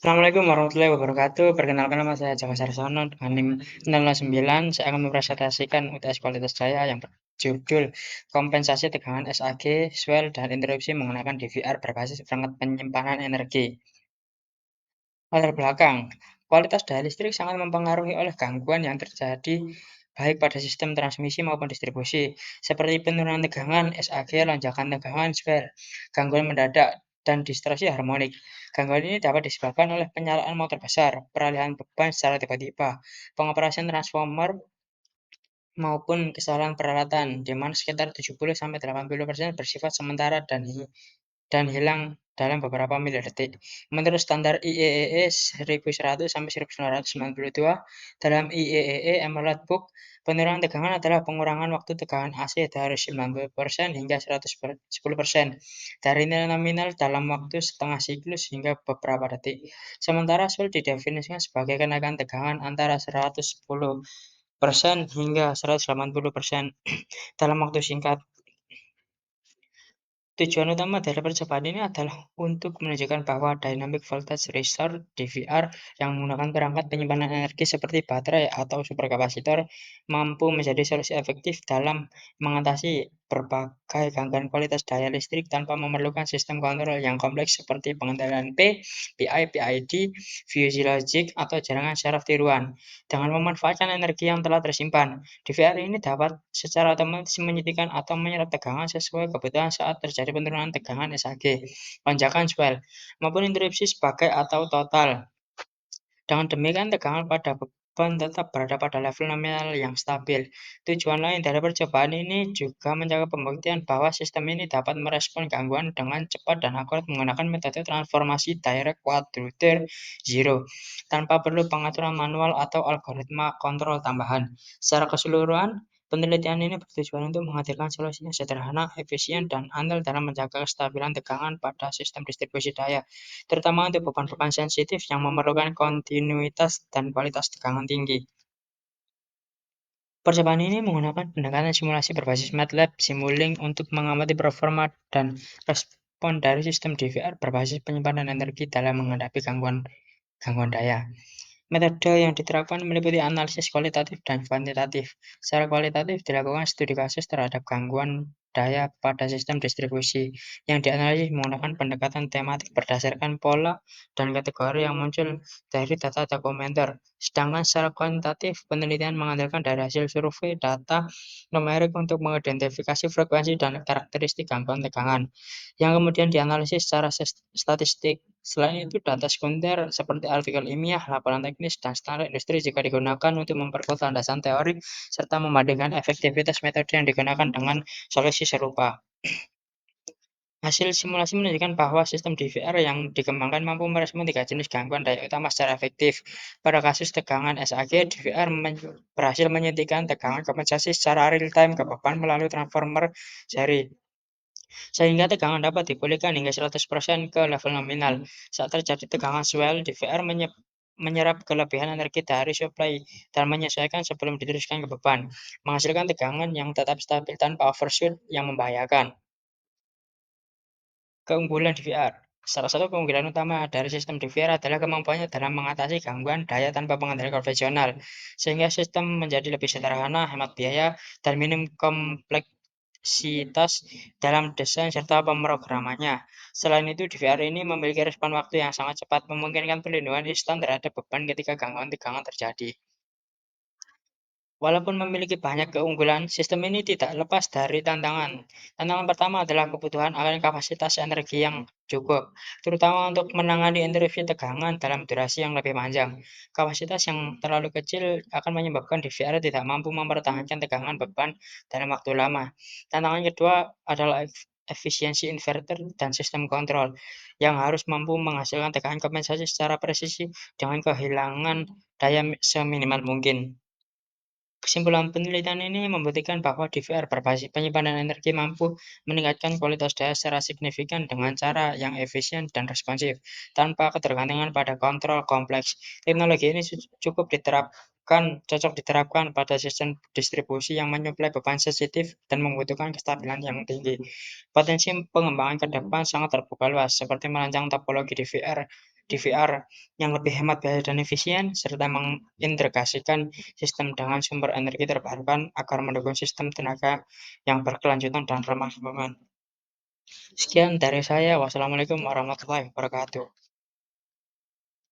Assalamualaikum warahmatullahi wabarakatuh. Perkenalkan nama saya Jaka Sarsono dengan NIM 009. Saya akan mempresentasikan UTS kualitas saya yang berjudul Kompensasi Tegangan SAG, Swell, dan Interupsi menggunakan DVR berbasis perangkat penyimpanan energi. Latar belakang, kualitas daya listrik sangat mempengaruhi oleh gangguan yang terjadi baik pada sistem transmisi maupun distribusi, seperti penurunan tegangan SAG, lonjakan tegangan swell, gangguan mendadak, dan distorsi harmonik. Gangguan ini dapat disebabkan oleh penyalaan motor besar, peralihan beban secara tiba-tiba, pengoperasian transformer, maupun kesalahan peralatan, di mana sekitar 70–80% bersifat sementara dan hilang dalam beberapa milidetik. Menurut standar IEEE 1100–1992, dalam IEEE Emerald Book, penurunan tegangan adalah pengurangan waktu tegangan AC dari 90% hingga 110% dari nilai nominal dalam waktu setengah siklus hingga beberapa detik. Sementara swell didefinisikan sebagai kenaikan tegangan antara 110% hingga 180% dalam waktu singkat. Tujuan utama dari percobaan ini adalah untuk menunjukkan bahwa Dynamic Voltage Restore (DVR) yang menggunakan perangkat penyimpanan energi seperti baterai atau superkapasitor mampu menjadi solusi efektif dalam mengatasi berbagai gangguan kualitas daya listrik tanpa memerlukan sistem kontrol yang kompleks seperti pengendalian PI, PID, fuse logic, atau jaringan syaraf tiruan. Dengan memanfaatkan energi yang telah tersimpan, DVR ini dapat secara otomatis menyuntikkan atau menyerap tegangan sesuai kebutuhan saat terjadi penurunan tegangan SAG, lonjakan swell, maupun interupsi sebagai atau total. Dengan demikian, tegangan pada beban tetap berada pada level nominal yang stabil. Tujuan lain dari percobaan ini juga menjaga pembuktian bahwa sistem ini dapat merespon gangguan dengan cepat dan akurat menggunakan metode transformasi direct quadrature zero, tanpa perlu pengaturan manual atau algoritma kontrol tambahan. Secara keseluruhan, penelitian ini bertujuan untuk menghadirkan solusi yang sederhana, efisien, dan andal dalam menjaga kestabilan tegangan pada sistem distribusi daya, terutama untuk beban-beban sensitif yang memerlukan kontinuitas dan kualitas tegangan tinggi. Percobaan ini menggunakan pendekatan simulasi berbasis MATLAB Simulink untuk mengamati performa dan respon dari sistem DVR berbasis penyimpanan energi dalam menghadapi gangguan daya. Metode yang diterapkan meliputi analisis kualitatif dan kuantitatif. Secara kualitatif dilakukan studi kasus terhadap gangguan daya pada sistem distribusi yang dianalisis menggunakan pendekatan tematik berdasarkan pola dan kategori yang muncul dari data dokumenter. Sedangkan secara kuantitatif, penelitian mengandalkan dari hasil survei data numerik untuk mengidentifikasi frekuensi dan karakteristik gangguan tegangan, yang kemudian dianalisis secara statistik. Selain itu, data sekunder seperti artikel ilmiah, laporan teknis, dan standar industri juga digunakan untuk memperkuat landasan teori serta membandingkan efektivitas metode yang digunakan dengan solusi serupa. Hasil simulasi menunjukkan bahwa sistem DVR yang dikembangkan mampu merespon 3 jenis gangguan daya utama secara efektif. Pada kasus tegangan SAG, DVR berhasil menyuntikkan tegangan kompensasi secara real-time ke beban melalui transformer seri, sehingga tegangan dapat dipulihkan hingga 100% ke level nominal. Saat terjadi tegangan swell, DVR menyerap kelebihan energi dari suplai dan menyesuaikan sebelum diteruskan ke beban, menghasilkan tegangan yang tetap stabil tanpa overshoot yang membahayakan. Keunggulan DVR. Salah satu keunggulan utama dari sistem DVR adalah kemampuannya dalam mengatasi gangguan daya tanpa pengendalian konvensional, sehingga sistem menjadi lebih sederhana, hemat biaya, dan minim kompleksitas dalam desain serta pemrogramannya. Selain itu, DVR ini memiliki respon waktu yang sangat cepat, memungkinkan perlindungan instan terhadap beban ketika gangguan tegangan terjadi. Walaupun memiliki banyak keunggulan, sistem ini tidak lepas dari tantangan. Tantangan pertama adalah kebutuhan akan kapasitas energi yang cukup, terutama untuk menangani interupsi tegangan dalam durasi yang lebih panjang. Kapasitas yang terlalu kecil akan menyebabkan DVR tidak mampu mempertahankan tegangan beban dalam waktu lama. Tantangan kedua adalah efisiensi inverter dan sistem kontrol yang harus mampu menghasilkan tegangan kompensasi secara presisi dengan kehilangan daya seminimal mungkin. Kesimpulan penelitian ini membuktikan bahwa DVR berbasis penyimpanan energi mampu meningkatkan kualitas daya secara signifikan dengan cara yang efisien dan responsif, tanpa ketergantungan pada kontrol kompleks. Teknologi ini cocok diterapkan pada sistem distribusi yang menyuplai beban sensitif dan membutuhkan kestabilan yang tinggi. Potensi pengembangan ke depan sangat terbuka luas, seperti merancang topologi DVR DVR yang lebih hemat biaya dan efisien, serta mengintegrasikan sistem dengan sumber energi terbarukan agar mendukung sistem tenaga yang berkelanjutan dan ramah lingkungan. Sekian dari saya. Wassalamualaikum warahmatullahi wabarakatuh.